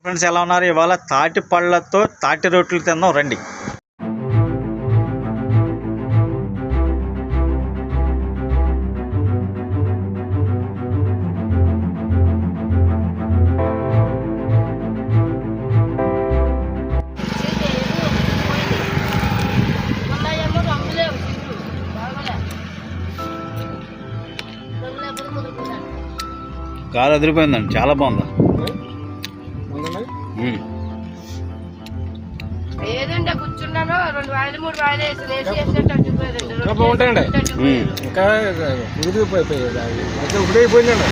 Friends ఎలా ఉన్నారు? ఇవాళ తాటి పళ్ళతో తాటి రొట్టెలు తిందాం రండి. కాలు అదిరిపోయిందండి, చాలా బాగుంది. ఏదంటే కూర్చున్నాను 2 వాయిలు 3 వాయిలు వేసి బాగుంటాయండి. ఇంకా ఉడికిపోయిందండి.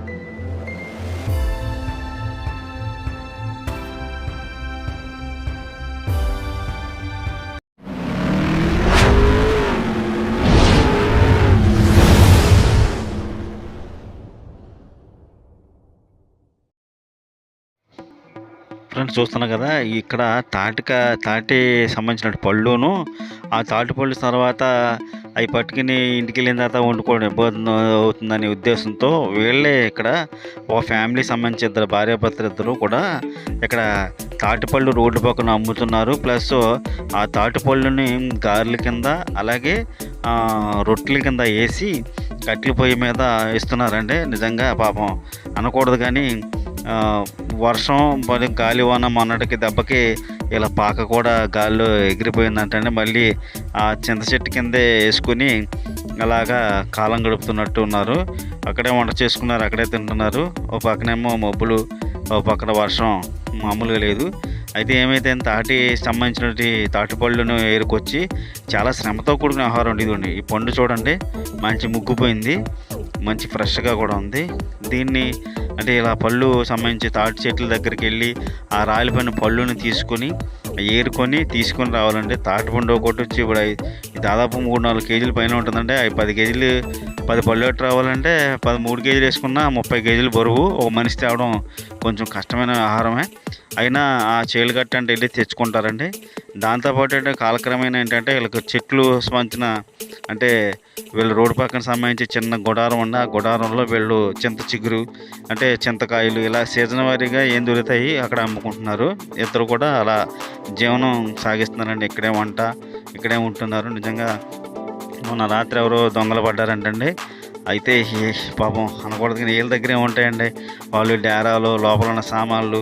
ఫ్రెండ్స్ చూస్తున్నాం కదా, ఇక్కడ తాటి సంబంధించిన పళ్ళును, ఆ తాటి పళ్ళు తర్వాత అవి పట్టుకుని ఇంటికి వెళ్ళిన తర్వాత వండుకోవడం ఇబ్బంది అవుతుందనే ఉద్దేశంతో వీళ్ళే ఇక్కడ ఒక ఫ్యామిలీ సంబంధించి ఇద్దరు భార్యాభర్తలు ఇద్దరు కూడా ఇక్కడ తాటిపళ్ళు రోడ్డు పక్కన అమ్ముతున్నారు. ప్లస్ ఆ తాటిపళ్ళుని గారెల కింద అలాగే రొట్టెల కింద వేసి కట్టెల పొయ్యి మీద ఇస్తున్నారండి. నిజంగా పాపం అనకూడదు కానీ వర్షం మరి గాలివాన మొన్నటికి దెబ్బకి ఇలా పాక కూడా గాల్లో ఎగిరిపోయిందంటే మళ్ళీ ఆ చింత చెట్టు కిందే వేసుకుని అలాగా కాలం గడుపుతున్నట్టు ఉన్నారు. అక్కడే వంట చేసుకున్నారు, అక్కడే తింటున్నారు. ఓ పక్కనేమో మబ్బులు, ఓ పక్కన వర్షం మామూలుగా లేదు. అయితే ఏమైతే సంబంధించినటువంటి తాటిపళ్ళను ఏరుకొచ్చి చాలా శ్రమతో కూడిన ఆహారం ఇదిగోండి. ఈ పండు చూడండి, మంచి ముగ్గుపోయింది, మంచి ఫ్రెష్గా కూడా ఉంది. దీన్ని అంటే ఇలా పళ్ళు సంబంధించి తాటి చెట్ల దగ్గరికి వెళ్ళి ఆ రాలిపోయిన పళ్ళుని ఏరుకొని తీసుకొని రావాలంటే తాటిపండు ఒకటి వచ్చి ఇప్పుడు దాదాపు 3-4 కేజీల పైన ఉంటుందంటే అవి 10 కేజీలు 10 పళ్ళు ఎట్టు రావాలంటే 13 కేజీలు వేసుకున్న 30 కేజీలు బరువు ఒక మనిషి తేవడం కొంచెం కష్టమైన ఆహారమే. అయినా ఆ చేలు గట్ట అంటే వెళ్ళి తెచ్చుకుంటారండి. దాంతోపాటు అంటే కాలక్రమేణా ఏంటంటే వీళ్ళకి చెట్లు సంబంధించిన అంటే వీళ్ళు రోడ్డు పక్కన సంబంధించి చిన్న గుడారం ఉండి ఆ గుడారంలో వీళ్ళు చింత చిగురు అంటే చింతకాయలు ఇలా సీజన్ వారీగా ఏం దొరుకుతాయి అక్కడ అమ్ముకుంటున్నారు. ఇద్దరు కూడా అలా జీవనం సాగిస్తున్నారండి. ఇక్కడే వంట, ఇక్కడే ఉంటున్నారు. నిజంగా మొన్న రాత్రి ఎవరో దొంగలు పడ్డారంటండి. అయితే పాపం అనకూడదు కానీ వీళ్ళ దగ్గరే ఉంటాయండి. వాళ్ళు డేరాలు లోపల ఉన్న సామాన్లు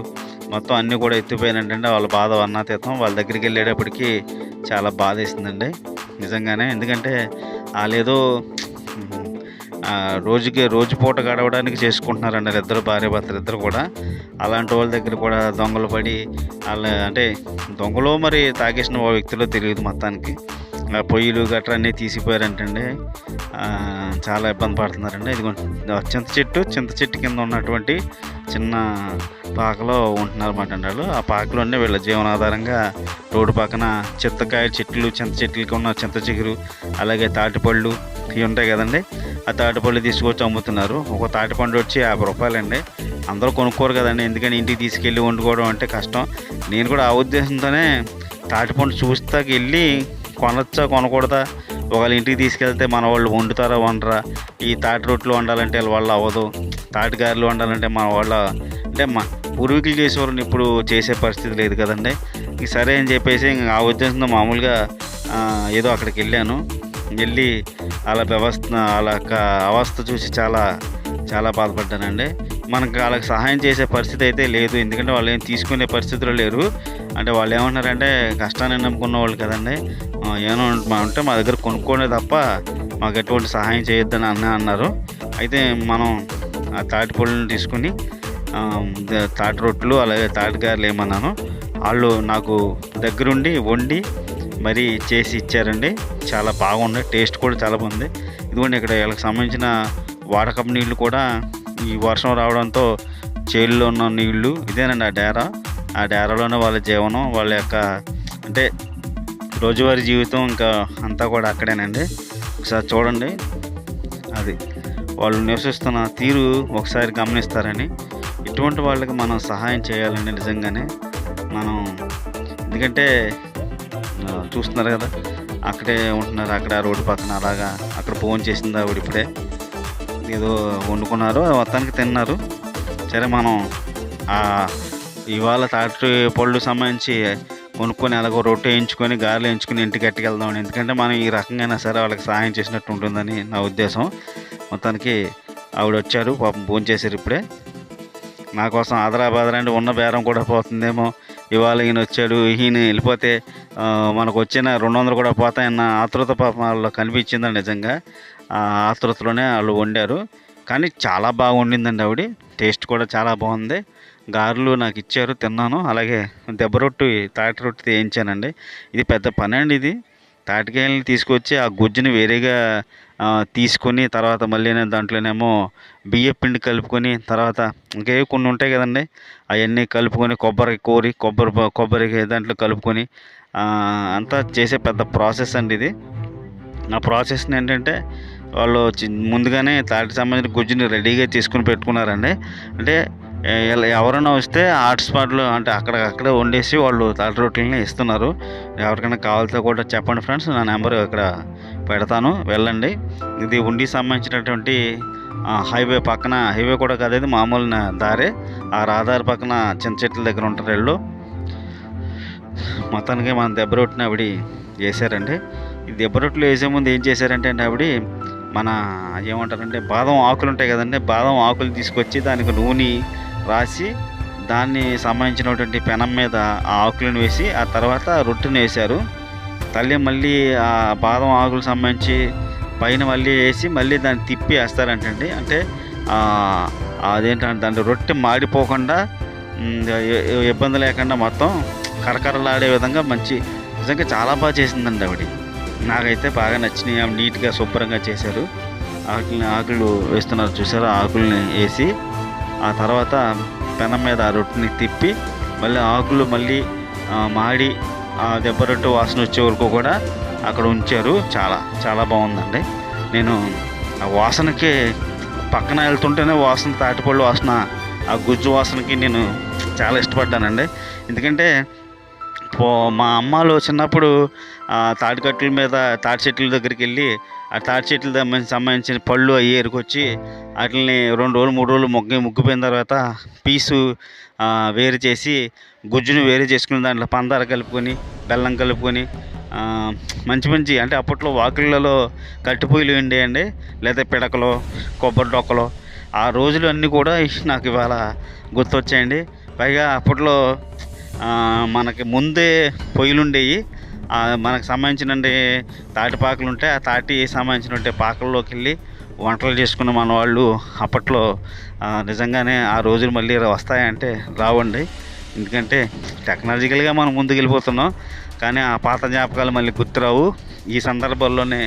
మొత్తం అన్నీ కూడా ఎత్తిపోయినట్టండి. వాళ్ళ బాధ వర్ణాతీతం. వాళ్ళ దగ్గరికి వెళ్ళేటప్పటికి చాలా బాధ వేసిందండి నిజంగానే. ఎందుకంటే వాళ్ళేదో రోజు పూట గడవడానికి చేసుకుంటున్నారండి ఇద్దరు భార్యాభర్తలు ఇద్దరు కూడా. అలాంటి వాళ్ళ దగ్గర కూడా దొంగలు పడి వాళ్ళ అంటే దొంగలో మరి తాగేసిన వ్యక్తులు తెలియదు మొత్తానికి. పొయ్యిలు గట్రా అన్నీ తీసిపోయారంటండి. చాలా ఇబ్బంది పడుతున్నారండి. ఇది చింత చెట్టు కింద ఉన్నటువంటి చిన్న పాకలో ఉంటున్నారు అన్నమాట వాళ్ళు. ఆ పాకలోనే వీళ్ళ జీవనాధారంగా రోడ్డు పక్కన చింతకాయ చెట్లు, చింత చెట్లకి ఉన్న చింత చిగురు అలాగే తాటిపళ్ళు ఇవి ఉంటాయి కదండి. ఆ తాటిపళ్ళు తీసుకొచ్చి అమ్ముతున్నారు. ఒక తాటిపండు వచ్చి 50 రూపాయలండి. అందరూ కొనుక్కోరు కదండి, ఎందుకని ఇంటికి తీసుకెళ్ళి వండుకోవడం అంటే కష్టం. నేను కూడా ఆ ఉద్దేశంతోనే తాటిపండు చూస్తాకి వెళ్ళి కొనొచ్చా కొనకూడదా, ఒకవేళ ఇంటికి తీసుకెళ్తే మన వాళ్ళు వండుతారా వండరా, ఈ తాటి రొట్టెలు వండాలంటే వాళ్ళ అవ్వదు, తాటి గారెలు వండాలంటే మన వాళ్ళ అంటే మా పూర్వీకులు చేసేవాళ్ళని ఇప్పుడు చేసే పరిస్థితి లేదు కదండి. ఇంక సరే అని చెప్పేసి ఆ ఉద్దేశంతో మామూలుగా ఏదో అక్కడికి వెళ్ళి అలా అవస్థ చూసి చాలా చాలా బాధపడ్డానండి. మనకు వాళ్ళకి సహాయం చేసే పరిస్థితి అయితే లేదు, ఎందుకంటే వాళ్ళు ఏం తీసుకునే పరిస్థితులు లేరు. అంటే వాళ్ళు ఏమంటున్నారంటే కష్టాన్ని నమ్ముకున్న వాళ్ళు కదండి, ఏమన్నా ఉంటే మా దగ్గర కొనుక్కోనే తప్ప మాకు ఎటువంటి సహాయం చేయొద్దని అన్నారు. అయితే మనం ఆ తాటి పళ్ళను తీసుకుని తాటి రొట్టెలు అలాగే తాటి గారెలు ఏమన్నాను వాళ్ళు నాకు దగ్గరుండి వండి మరీ చేసి ఇచ్చారండి. చాలా బాగుంది, టేస్ట్ కూడా చాలా బాగుంది. ఇదిగోండి ఇక్కడ వీళ్ళకి సంబంధించిన వాడకపు నీళ్ళు కూడా ఈ వర్షం రావడంతో చేలులో ఉన్న నీళ్లు ఇదేనండి. ఆ డేరాలోనే వాళ్ళ జీవనం, వాళ్ళ యొక్క అంటే రోజువారీ జీవితం ఇంకా అంతా కూడా అక్కడేనండి. ఒకసారి చూడండి, అది వాళ్ళు నివసిస్తున్న తీరు ఒకసారి గమనిస్తారని. ఇటువంటి వాళ్ళకి మనం సహాయం చేయాలండి నిజంగానే మనం. ఎందుకంటే చూస్తున్నారు కదా, అక్కడే ఉంటున్నారు, అక్కడ రోడ్డు పక్కన అలాగా. అక్కడ ఫోన్ చేసింది ఆవిడ ఇప్పుడే, ఏదో వండుకున్నారు మొత్తానికి తిన్నారు. సరే మనం ఇవాళ తాటి పళ్ళు సంబంధించి కొనుక్కొని అలాగో రొట్టె వేయించుకొని గారెలు వేయించుకొని ఇంటికి ఎట్టుకెళ్దామని, ఎందుకంటే మనం ఈ రకంగా సరే వాళ్ళకి సహాయం చేసినట్టు ఉంటుందని నా ఉద్దేశం. మొత్తానికి ఆవిడ వచ్చారు, పాపం భోంచేశారు ఇప్పుడే. నా కోసం ఆదరాబాదరా అంటే ఉన్న బేరం కూడా పోతుందేమో, ఇవాళ ఈయన వచ్చాడు, ఈయన వెళ్ళిపోతే మనకు వచ్చిన 200 కూడా పోతాయన్న ఆతృత పాపం వాళ్ళు కనిపించిందండి. నిజంగా ఆ ఆతృతలోనే వాళ్ళు వండారు. కానీ చాలా బాగా వండిందండి ఆవిడ, టేస్ట్ కూడా చాలా బాగుంది. గారెలు నాకు ఇచ్చారు, తిన్నాను. అలాగే దెబ్బ రొట్టి, తాటి రొట్టి వేయించానండి. ఇది పెద్ద పని అండి. ఇది తాటికాయలని తీసుకొచ్చి ఆ గుజ్జుని వేరేగా తీసుకొని తర్వాత మళ్ళీ దాంట్లోనేమో బియ్యం పిండి కలుపుకొని తర్వాత ఇంకేవి కొన్ని ఉంటాయి కదండి, అవన్నీ కలుపుకొని కొబ్బరి దాంట్లో కలుపుకొని అంతా చేసే పెద్ద ప్రాసెస్ అండి ఇది. ఆ ప్రాసెస్ని ఏంటంటే వాళ్ళు ముందుగానే తాటికి సంబంధించిన గుజ్జుని రెడీగా తీసుకుని పెట్టుకున్నారండి. అంటే ఎవరైనా వస్తే హాట్స్పాట్లో అంటే అక్కడే వండేసి వాళ్ళు తాటి రొట్టెలని ఇస్తున్నారు. ఎవరికైనా కావాలితే కూడా చెప్పండి ఫ్రెండ్స్, నా నెంబర్ ఇక్కడ పెడతాను, వెళ్ళండి. ఇది ఉండి సంబంధించినటువంటి హైవే పక్కన, హైవే కూడా కాదు, ఇది మామూలు దారే. ఆ రహదారి పక్కన చిన్న చెట్ల దగ్గర ఉంటారు వీళ్ళు. మొత్తానికి మన దెబ్బ రొట్టిని ఆవిడ వేసారండి. ఈ దెబ్బ రొట్టెలు వేసే ముందు ఏం చేశారంటే అండి ఆవిడ, మన ఏమంటారంటే బాదం ఆకులు ఉంటాయి కదండి, బాదం ఆకులు తీసుకొచ్చి దానికి నూనె రాసి దాన్ని సంబంధించినటువంటి పెనం మీద ఆ ఆకులను వేసి ఆ తర్వాత రొట్టెని వేశారు. మళ్ళీ ఆ బాదం ఆకులు సంబంధించి పైన మళ్ళీ వేసి మళ్ళీ దాన్ని తిప్పి వేస్తారంటండి. అంటే అదేంటంటే దాంట్లో రొట్టె మాడిపోకుండా ఇబ్బంది లేకుండా మొత్తం కరకరలాడే విధంగా నిజంగా చాలా బాగా చేసిందండి ఆవిడ. నాకైతే బాగా నచ్చినాయి. ఆమె నీట్గా శుభ్రంగా చేశారు. ఆకులు వేస్తున్నారు చూసారు, ఆకుల్ని వేసి ఆ తర్వాత పెనం మీద ఆ రొట్టెని తిప్పి మళ్ళీ ఆకులు మళ్ళీ మాడి ఆ దెబ్బ రొట్టె వాసన వచ్చే వరకు కూడా అక్కడ ఉంచారు. చాలా చాలా బాగుందండి. నేను ఆ వాసనకి పక్కన వెళ్తుంటేనే వాసన, తాటిపళ్ళు వాసన, ఆ గుజ్జు వాసనకి నేను చాలా ఇష్టపడ్డానండి. ఎందుకంటే మా అమ్మలు చిన్నప్పుడు తాటికట్టుల మీద తాటి చెట్ల దగ్గరికి వెళ్ళి ఆ తాటి చెట్ల సంబంధించిన పళ్ళు అవి ఏరుకొచ్చి వాటిని 2 రోజులు 3 రోజులు ముగ్గిపోయిన తర్వాత పీసు వేరు చేసి గుజ్జును వేరు చేసుకుని దాంట్లో పందార కలుపుకొని బెల్లం కలుపుకొని మంచి అంటే అప్పట్లో వాకిళ్ళలో కట్టిపొయ్యిలు ఉండేయండి, లేదా పిడకలో కొబ్బరి డొక్కలో. ఆ రోజులు అన్నీ కూడా నాకు ఇవాళ గుర్తొచ్చాయండి. పైగా అప్పట్లో మనకి ముందే పొయ్యిలు ఉండేవి. మనకు సంబంధించిన తాటిపాకులు ఉంటే ఆ తాటి సంబంధించిన పాకల్లోకి వెళ్ళి వంటలు చేసుకున్న మన వాళ్ళు అప్పట్లో నిజంగానే ఆ రోజులు మళ్ళీ వస్తాయంటే రావండి. ఎందుకంటే టెక్నాలజికల్గా మనం ముందుకు వెళ్ళిపోతున్నాం, కానీ ఆ పాత జ్ఞాపకాలు మళ్ళీ గుర్తురావు. ఈ సందర్భంలోనే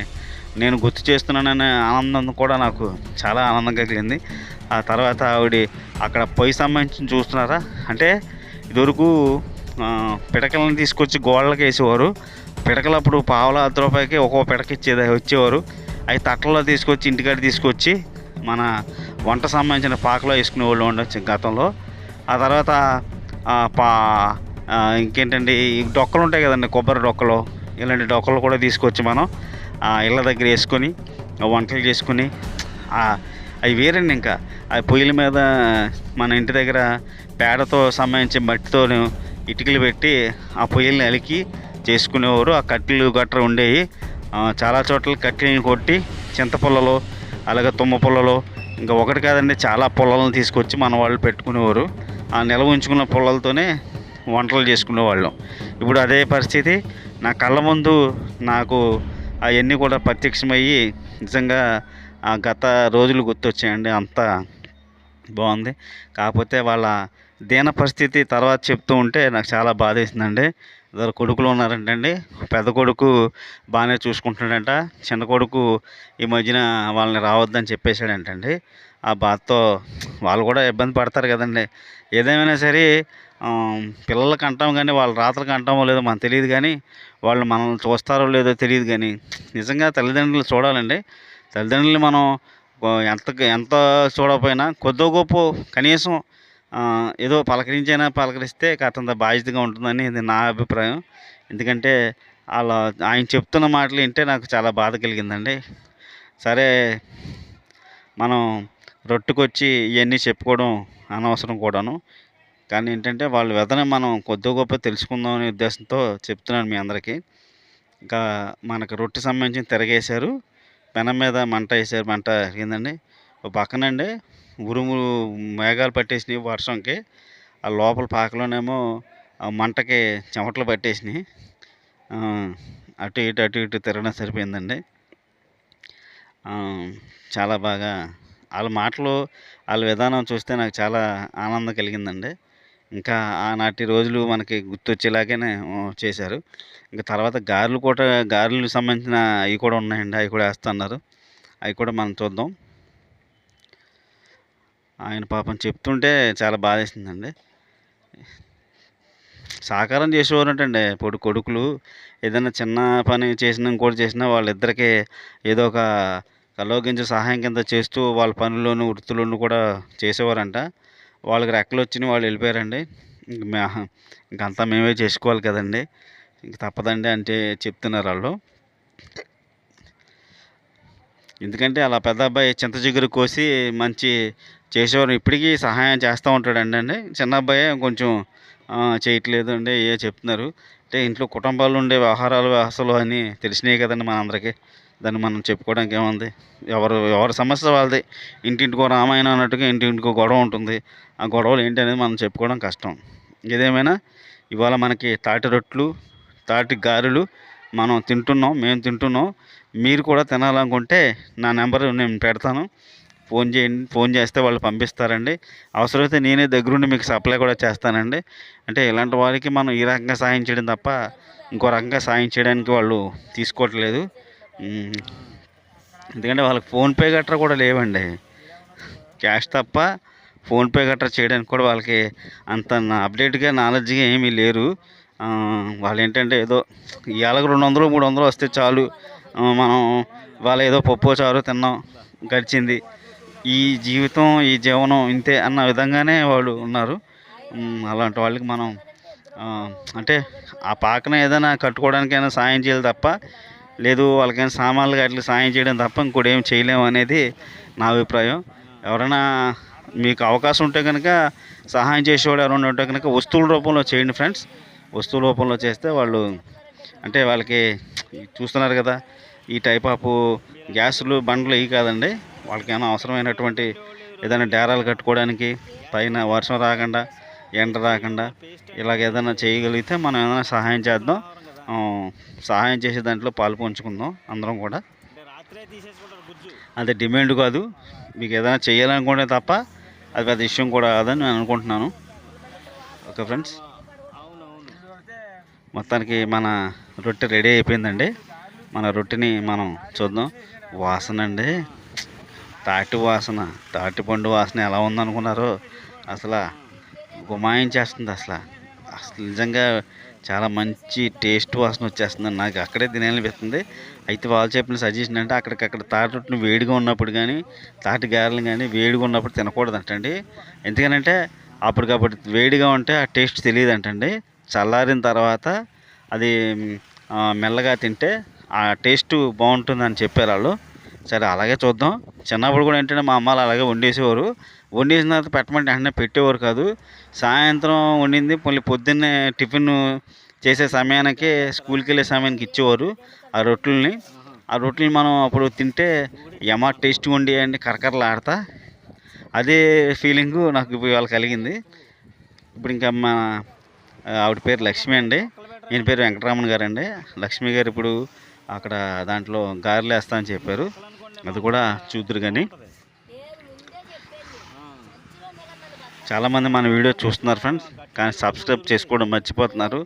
నేను గుర్తు చేస్తున్నాననే ఆనందం కూడా నాకు చాలా ఆనందంగా కలిగింది. ఆ తర్వాత ఆవిడ అక్కడ పొయ్యి సంబంధించి చూస్తున్నారా, అంటే ఇదివరకు పిడకలను తీసుకొచ్చి గోడలకు వేసేవారు. పిడకలు అప్పుడు పావలా ₹10 ఒక్కో పిడక వచ్చేవారు. అవి తట్టలో తీసుకొచ్చి ఇంటికాడ తీసుకొచ్చి మన వంట సంబంధించిన పాకలో వేసుకునేవాళ్ళు ఉండొచ్చు గతంలో. ఆ తర్వాత ఇంకేంటండి, ఈ డొక్కలు ఉంటాయి కదండి, కొబ్బరి డొక్కలు, ఇలాంటి డొక్కలు కూడా తీసుకొచ్చి మనం ఇళ్ళ దగ్గర వేసుకొని వంటలు చేసుకుని అవి వేరండి. ఇంకా ఆ పొయ్యిల మీద మన ఇంటి దగ్గర పేడతో సంబంధించి మట్టితో ఇటుకలు పెట్టి ఆ పొయ్యిల్ని అలికి చేసుకునేవారు. ఆ కట్టెలు గట్ర ఉండేవి. చాలా చోట్ల కట్టెలను కొట్టి చింతపుల్లలో అలాగే తుమ్మ పుల్లలో, ఇంకా ఒకటి కాదండి, చాలా పుల్లలను తీసుకొచ్చి మన వాళ్ళు పెట్టుకునేవారు. ఆ నిల్వ ఉంచుకున్న పుల్లలతోనే వంటలు చేసుకునేవాళ్ళం. ఇప్పుడు అదే పరిస్థితి నా కళ్ళ ముందు నాకు అవన్నీ కూడా ప్రత్యక్షమయ్యి నిజంగా గత రోజులు గుర్తొచ్చాయండి. అంత బాగుంది. కాకపోతే వాళ్ళ దీన పరిస్థితి తర్వాత చెప్తూ ఉంటే నాకు చాలా బాధ వేసిందండి. 2 కొడుకులు ఉన్నారంటండి. పెద్ద కొడుకు బాగానే చూసుకుంటున్నాడంట, చిన్న కొడుకు ఈ మధ్యన వాళ్ళని రావద్దని చెప్పేశాడంటండి. ఆ బాధతో వాళ్ళు కూడా ఇబ్బంది పడతారు కదండి. ఏదేమైనా సరే పిల్లలకి అంటాం కానీ వాళ్ళ రాత్రికి అంటామో లేదో మనకు తెలియదు, కానీ వాళ్ళు మనల్ని చూస్తారో లేదో తెలియదు. కానీ నిజంగా తల్లిదండ్రులు చూడాలండి. తల్లిదండ్రులు మనం ఎంత చూడకపోయినా కొద్దో గొప్ప కనీసం ఏదో పలకరిస్తే కాస్తంత బాధ్యతగా ఉంటుందని ఇది నా అభిప్రాయం. ఎందుకంటే ఆయన చెప్తున్న మాటలు వింటే నాకు చాలా బాధ కలిగిందండి. సరే, మనం రొట్టుకొచ్చి ఇవన్నీ చెప్పుకోవడం అనవసరం కూడాను. కానీ ఏంటంటే వాళ్ళ వ్యధని మనం కొద్ది గొప్ప తెలుసుకుందాం అనే ఉద్దేశంతో చెప్తున్నాను మీ అందరికీ. ఇంకా మనకు రొట్టె సంబంధించి తిరగేశారు, పెనం మీద మంట వేసారు, మంట ఏందండి ఒక పక్కనండి ఉరుములు మేఘాలు పట్టేసినాయి వర్షంకి, ఆ లోపల పాకలోనేమో ఆ మంటకి చెమటలు పట్టేసినాయి. అటు ఇటు తిరగడం సరిపోయిందండి. చాలా బాగా వాళ్ళ మాటలు, వాళ్ళ విధానం చూస్తే నాకు చాలా ఆనందం కలిగిందండి. ఇంకా ఆనాటి రోజులు మనకి గుర్తొచ్చేలాగానే చేశారు. ఇంకా తర్వాత గారెలు సంబంధించిన అవి కూడా ఉన్నాయండి, అవి కూడా వేస్తున్నారు. అవి కూడా మనం చూద్దాం. ఆయన పాపం చెప్తుంటే చాలా బాధేసిందండి. సహకారం చేసేవారంటండి కొడుకులు ఏదైనా చిన్న పని చేసినా ఇంకోటి చేసినా వాళ్ళిద్దరికీ ఏదో ఒక కల్లోగించి సహాయం కింద చేస్తూ వాళ్ళ పనుల్లోనూ వృత్తుల్లోనూ కూడా చేసేవారంట. వాళ్ళకి రెక్కలు వచ్చినాయి, వాళ్ళు వెళ్ళిపోయారండి. ఇంకంతా మేమే చేసుకోవాలి కదండి, ఇంక తప్పదండి అంటే చెప్తున్నారు వాళ్ళు. ఎందుకంటే అలా పెద్ద అబ్బాయి చింత చిగురు కోసి మంచి చేసేవారు, ఇప్పటికీ సహాయం చేస్తూ ఉంటాడండి. చిన్న అబ్బాయి కొంచెం చేయట్లేదు అండి చెప్తున్నారు. అంటే ఇంట్లో కుటుంబాల్లో ఉండే వ్యవహారాలు అసలు అని తెలిసినాయి కదండి మనందరికీ. దాన్ని మనం చెప్పుకోవడానికి ఏముంది, ఎవరి సమస్య వాళ్ళది. ఇంటింటికో రామాయణం అన్నట్టుగా ఇంటింటికో గొడవ ఉంటుంది. ఆ గొడవలు ఏంటి అనేది మనం చెప్పుకోవడం కష్టం. ఏదేమైనా ఇవాళ మనకి తాటి రొట్లు, తాటి గారెలు మేము తింటున్నాం. మీరు కూడా తినాలనుకుంటే నా నెంబర్ నేను పెడతాను, ఫోన్ చేయండి. ఫోన్ చేస్తే వాళ్ళు పంపిస్తారండి. అవసరమైతే నేనే దగ్గరుండి మీకు సప్లై కూడా చేస్తానండి. అంటే ఇలాంటి వారికి మనం ఈ రకంగా సాయం చేయడం తప్ప ఇంకో రకంగా సాయం చేయడానికి వాళ్ళు తీసుకోవట్లేదు. ఎందుకంటే వాళ్ళకి ఫోన్పే గట్రా కూడా లేవండి, క్యాష్ తప్ప ఫోన్పే గట్రా చేయడానికి కూడా వాళ్ళకి అంత అప్డేట్గా నాలెడ్జ్గా ఏమీ లేరు. వాళ్ళు ఏంటంటే ఏదో ఇవాళ 200 300 వస్తే చాలు, మనం వాళ్ళు ఏదో పప్పు చారు తిన్నాం గడిచింది, ఈ జీవనం ఇంతే అన్న విధంగానే వాళ్ళు ఉన్నారు. అలాంటి వాళ్ళకి మనం అంటే ఆ పాకన ఏదైనా కట్టుకోవడానికైనా సాయం చేయాలి తప్ప, లేదు వాళ్ళకైనా సామాన్లు అట్లా సాయం చేయడం తప్ప ఇంకోటి ఏం చేయలేము అనేది నా అభిప్రాయం. ఎవరైనా మీకు అవకాశం ఉంటే కనుక సహాయం చేసేవాడు ఎవరైనా ఉంటే కనుక వస్తువుల రూపంలో చేయండి ఫ్రెండ్స్. వస్తువుల రూపంలో చేస్తే వాళ్ళు అంటే వాళ్ళకి చూస్తున్నారు కదా, ఈ టైప్ ఆఫ్ గ్యాసులు బండ్లు ఇవి కాదండి, వాళ్ళకి ఏమైనా అవసరమైనటువంటి ఏదైనా డేరాలు కట్టుకోవడానికి, పైన వర్షం రాకుండా ఎండ రాకుండా ఇలాగ ఏదైనా చేయగలిగితే మనం ఏదైనా సహాయం చేద్దాం. సహాయం చేసే దాంట్లో పాలు పంచుకుందాం అందరం కూడా. అది డిమాండ్ కాదు, మీకు ఏదైనా చేయాలనుకుంటే తప్ప అది పెద్ద విషయం కూడా కాదని నేను అనుకుంటున్నాను. ఓకే ఫ్రెండ్స్, మొత్తానికి మన రొట్టె రెడీ అయిపోయిందండి. మన రొట్టెని మనం చూద్దాం. వాసన అండి, తాటి పండు వాసన ఎలా ఉందనుకున్నారో, అసలు గుమాయించేస్తుంది. అసలు నిజంగా చాలా మంచి టేస్ట్ వాసన వచ్చేస్తుంది. నాకు అక్కడే తినాలనిపిస్తుంది. అయితే వాళ్ళు చెప్పిన సజెషన్ అంటే అక్కడికక్కడ తాటి రొట్టెని వేడిగా ఉన్నప్పుడు కానీ, తాటి గారెలు కానీ వేడిగా ఉన్నప్పుడు తినకూడదంటండి. ఎందుకనంటే అప్పటికప్పుడు వేడిగా ఉంటే ఆ టేస్ట్ తెలియదు అంటండి. చల్లారిన తర్వాత అది మెల్లగా తింటే ఆ టేస్ట్ బాగుంటుందని చెప్పారు వాళ్ళు. సరే అలాగే చూద్దాం. చిన్నప్పుడు కూడా ఏంటంటే మా అమ్మాలు అలాగే వండేసేవారు. వండేసిన తర్వాత పెట్టమంటే వెంటనే పెట్టేవారు కాదు. సాయంత్రం వండింది మళ్ళీ పొద్దున్నే టిఫిన్ చేసే సమయానికి, స్కూల్కి వెళ్ళే సమయానికి ఇచ్చేవారు ఆ రొట్టెలని. ఆ రొట్టెలు మనం అప్పుడు తింటే టేస్ట్గా ఉండేయండి, కరకరలాడతా. అదే ఫీలింగు నాకు ఇవాళ కలిగింది. ఇప్పుడు ఇంకా మా ఆవిడ పేరు లక్ష్మి అండి, ఈయన పేరు వెంకటరమణ గారు అండి. లక్ష్మి గారు ఇప్పుడు అక్కడ దాంట్లో గారెలు వేస్తా అని చెప్పారు, అది కూడా చూద్దరు. కానీ చాలామంది మన వీడియో చూస్తున్నారు ఫ్రెండ్స్, కానీ సబ్స్క్రైబ్ చేసుకోవడం మర్చిపోతున్నారు.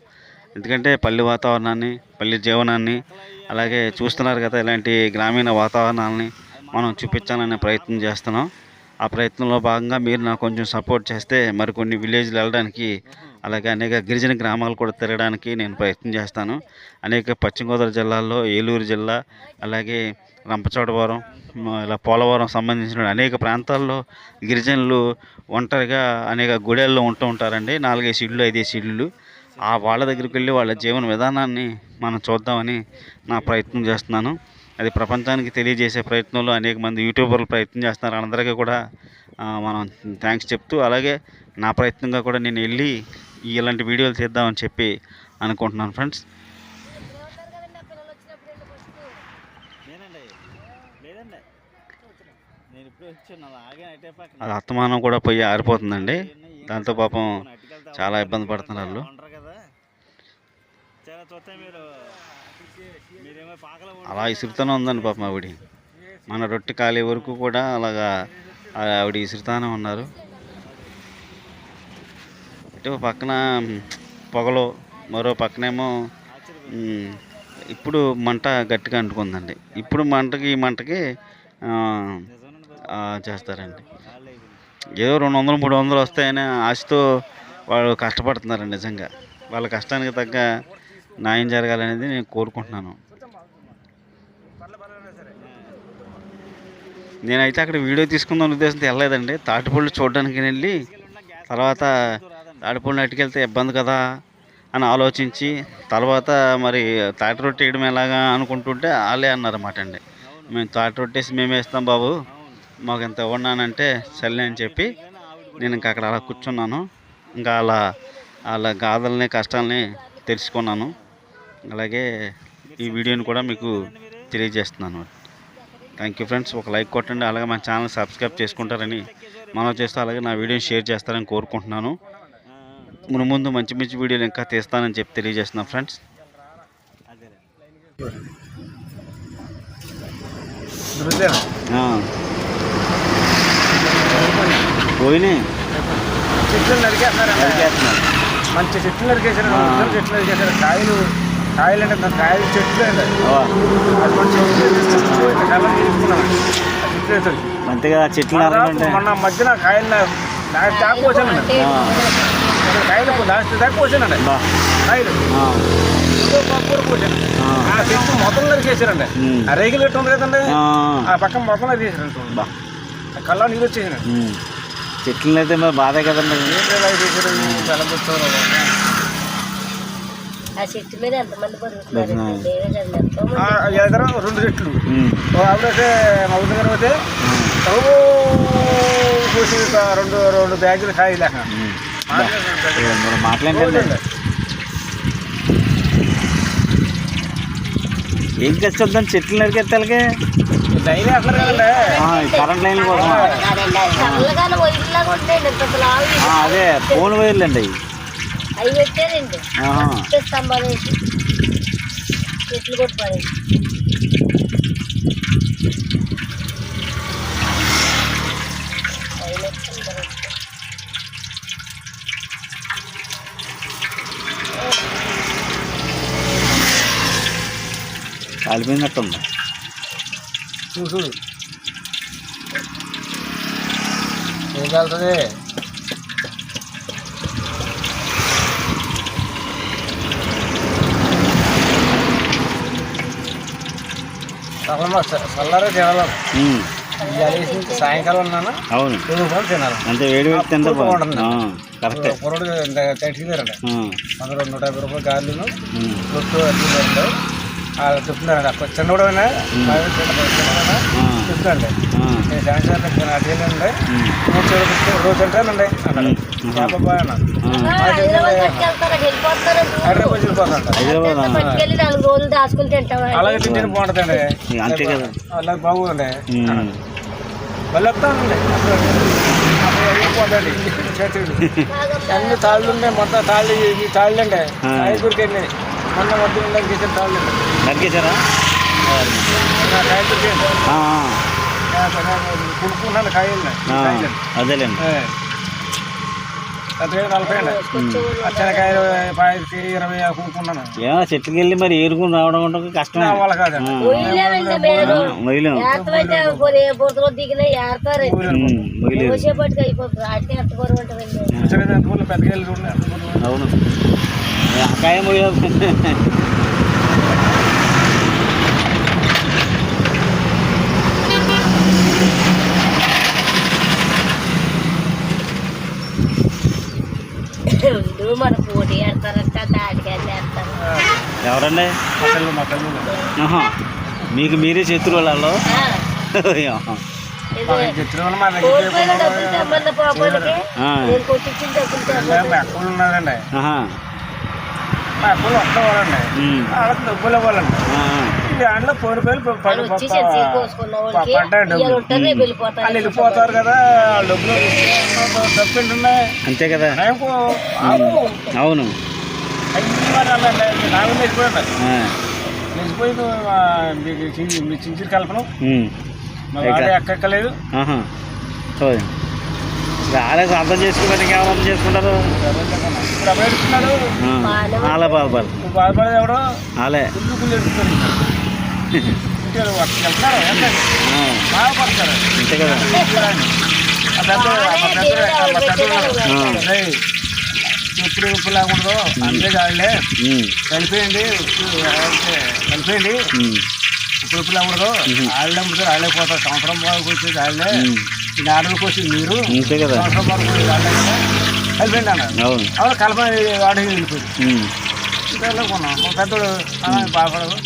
ఎందుకంటే పల్లె వాతావరణాన్ని, పల్లె జీవనాన్ని అలాగే చూస్తున్నారు కదా, ఇలాంటి గ్రామీణ వాతావరణాలని మనం చూపించాలనే ప్రయత్నం చేస్తున్నాం. ఆ ప్రయత్నంలో భాగంగా మీరు నాకు కొంచెం సపోర్ట్ చేస్తే మరికొన్ని విలేజ్లు వెళ్ళడానికి, అలాగే అనేక గిరిజన గ్రామాలు కూడా తిరగడానికి నేను ప్రయత్నం చేస్తాను. అనేక పశ్చిమ గోదావరి జిల్లాల్లో, ఏలూరు జిల్లా, అలాగే రంపచోడవరం, ఇలా పోలవరం సంబంధించిన అనేక ప్రాంతాల్లో గిరిజనులు ఒంటరిగా అనేక గుడెల్లో ఉంటూ ఉంటారండి. 4-5 ఇళ్ళు 5 ఇళ్ళు. వాళ్ళ దగ్గరికి వెళ్ళి వాళ్ళ జీవన విధానాన్ని మనం చూద్దామని నా ప్రయత్నం చేస్తున్నాను. అది ప్రపంచానికి తెలియజేసే ప్రయత్నంలో అనేక మంది యూట్యూబర్లు ప్రయత్నం చేస్తున్నారు. అందరికీ కూడా మనం థ్యాంక్స్ చెప్తూ, అలాగే నా ప్రయత్నంగా కూడా నేను వెళ్ళి ఇలాంటి వీడియోలు తీద్దామని చెప్పి అనుకుంటున్నాను ఫ్రెండ్స్. అది అస్తమానం కూడా పోయి ఆరిపోతుందండి. దాంతో పాపం చాలా ఇబ్బంది పడుతున్నారు వాళ్ళు. అలా ఇసురుతూనే ఉందండి పాపం ఆవిడ. మన రొట్టె కాలే వరకు కూడా అలాగా ఆవిడ ఇసురుతానే ఉన్నారు. ఇటు పక్కన పొగలో, మరో పక్కనేమో ఇప్పుడు మంట గట్టిగా అంటుకుందండి. ఇప్పుడు ఈ మంటకి చేస్తారండి. ఏదో 200-300 వస్తాయనే ఆశతో వాళ్ళు కష్టపడుతున్నారండి. నిజంగా వాళ్ళ కష్టానికి తగ్గ న్యాయం జరగాలనేది నేను కోరుకుంటున్నాను. నేనైతే అక్కడ వీడియో తీసుకుందాం ఉద్దేశంతో వెళ్ళలేదండి. తాటిపళ్ళు చూడడానికి వెళ్ళి తర్వాత తాటిపళ్ళు అట్టుకెళ్తే ఇబ్బంది కదా అని ఆలోచించి, తర్వాత మరి తాటి రొట్టె వేయడం ఎలాగా అనుకుంటుంటే వాళ్ళే అన్నారన్నమాట అండి, మేము తాటి రొట్టేసి మేము వేస్తాం బాబు, మాకు ఎంత ఇవ్వన్నానంటే సర్లే అని చెప్పి నేను ఇంకా అక్కడ అలా కూర్చున్నాను. ఇంకా వాళ్ళ గాథల్ని కష్టాలని తెలుసుకున్నాను. అలాగే ఈ వీడియోని కూడా మీకు తెలియజేస్తున్నాను. Thank you friends. ఒక లైక్ కొట్టండి, అలాగే మన ఛానల్ సబ్స్క్రైబ్ చేసుకుంటారని మనం చేస్తూ, అలాగే నా వీడియోని షేర్ చేస్తారని కోరుకుంటున్నాను. ముందు మంచి మంచి వీడియోలు ఇంకా తీస్తానని చెప్పి తెలియజేస్తున్నాను ఫ్రెండ్స్. పోయినాయి చెట్లు నరికేస్తున్నారు. మంచి చెట్లు నరికేసారు, చెట్లు నరికేసారు. కాయలు అంటే కాయలు చెట్లు అండి. అది మంచి కలర్ తీసుకున్నాను. అంతేగా చెట్లు మొన్న మధ్యన కాయలు దాకా వచ్చానండి. కాయలు లాస్ట్ దాకా వచ్చానండి. కాయలు వచ్చాను. ఆ చెట్టు మొత్తం నరికేసారండి. ఆ రేగులు పెట్టి ఉంది కదండి, ఆ పక్కన మొత్తం నరికేసారండి. కళ్ళ నీళ్ళు వచ్చేసాను. చెట్లు అయితే మరి బాధే కదండి. ఎదర 2 చెట్లు. ఆవిడైతే మా ఊరి దగ్గర అయితే చూసి 2 బ్యాగులు కాయ లేక మాట్లాడండి. ఏం చేస్తుందని చెట్లు నరికెత్తాలకే లైన్ వేస్తున్నారు కదండి, కరెంట్ లైన్ కోసం. అదే ఫోన్ వైర్లు అండి అవి పెట్టారండి. స్తంభాలు వేసి చెట్లు కొట్టారు. కాలిపోయినట్టుంది. చూడు ఏం కాలుతుంది. చల్లారే తినాలి. సాయంకాలం ఉన్నాను. అవును, తినాలి. అంతే వేడి వేడి తింటే బాగుంటుంది. కరెక్ట్. పొరడు తగ్గినారండి. 100-150 రూపాయలు గార్లును రొట్టు అన్నీ చెప్తున్నారండి. అక్కడ చిన్న కూడా చెప్తాండి. నేను సాయంత్రం అడిగానండి. రోజు తింటానండి అన్నాడు. బాబాయ్ అన్నాడు. హైదరాబాద్ వెళ్ళిపోతాంట. అలాగే తింటే బాగుంటుందండి. అంతే కదా, అలాగే బాగుందండి. మళ్ళీ వస్తానండి. వెళ్ళిపోతాండి చేతులు అన్ని తాళ్ళు ఉన్నాయి. మొత్తం తాళ్ళు ఈ తాళ్ళు అండి. ఐదుగురికి వెళ్ళి మొన్న మధ్య నరికేసిన తాళ్ళు అండి. నరికేశారా? కాయలు కొనుక్కున్నాను. కాయలు అదేలేండి. అంతే 40 అండి. అచ్చనకాయలు 20 కొనుక్కున్నాను. చెట్టుకి వెళ్ళి మరి ఏరుకుని రావడం ఉంటుంది, కష్టం. వాళ్ళ కాదండి. పెద్దగా అవును, కాయ మన పోటీ ఆడతారంట, తాటికాయలు వేస్తారు. ఎవరండి? మీకు మీరే శత్రువులలో చిత్రం మా దగ్గర అక్కలు ఉన్నారండి, మా అక్కలు వస్తావాలండి, వాళ్ళకి డబ్బులు ఇవ్వాలండి. దాంట్లో పోయిపోయి పడ్డాయి డబ్బులు, వాళ్ళు వెళ్ళిపోతారు కదా, వాళ్ళ డబ్బులు తప్పేంటున్నాయి అంతే కదా. అవును నాకు మెచ్చిపోయింది, మెచ్చిపోయి మీ చించి కలపను మా వాడు ఎక్కలేదు. రాలే అర్థం చేసుకోవాలి, ఇంకేమో అర్థం చేసుకుంటారు. ఇప్పుడు అభ్యర్థిస్తున్నాడు అలా బాధపడాలి బాధపడేది ఎవడో అలే ఇల్లు కుళ్ళు వెళ్తున్నారు, బాధపడతారు అంతే కదా. ఎప్పుడు ఉప్పు లేకూడదు, అంతే కాదులే కలిపేయండి, కలిపేయండి ఉప్పుడు ఉప్పు లేకూడదు, వాళ్ళే అమ్ముతారు, వాళ్ళే పోతారు, సంవత్సరం బాగా వచ్చేది వాళ్ళే, ఈ ఆడలకు వచ్చి మీరు అంతే కదా. సంవత్సరం బాగా వాళ్ళే కదా కలిపేయండి అన్నారు. అవును అవును కలప వాడికి వెళ్ళిపోయింది. కొన్నాం పెద్దోడు బాధపడదు,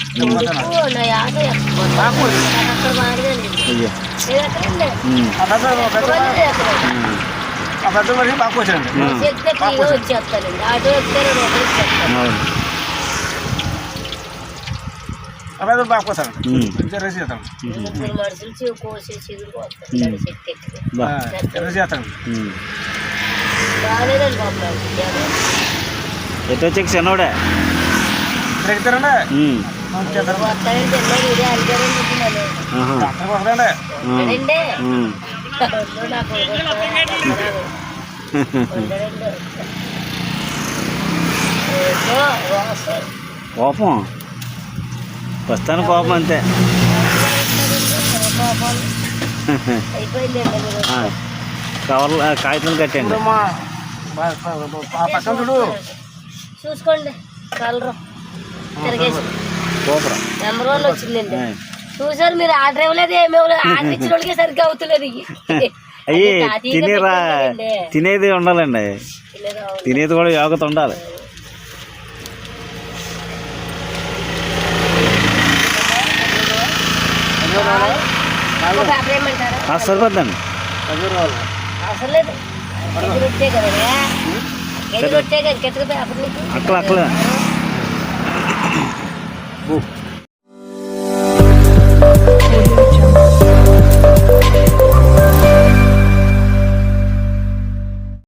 ఆ పెద్ద మనిషి బాగా వచ్చాడండి, ఆ పెద్ద బాగా పోతాడు, రేసి చేస్తాడు, రేసి చేస్తాడు. ఎటు వచ్చి చిన్నోడే తిరుగుతారండి, వస్తాడండి. కోపం వస్తాను, కోపం అంతే. కవర్లు కాగితాలు కట్టండి. పక్కన చూడు చూసుకోండి, కలరు తిరగేసి నెంబర్ 1 వచ్చిందండి. చూసారు మీరు, ఆర్డర్ ఇవ్వలేదు, ఏమి ఇవ్వలేదు, ఆర్డర్ ఇచ్చిన వాళ్ళకి సరిగ్గా అవుతలేదు. అయ్యి తినేరా, తినేది ఉండాలండి, తినేది కూడా యోగ్యత ఉండాలి. సరిపోద్దండి, అవసరం లేదు, రొట్టే కదా, రొట్టే కదా, అక్కడ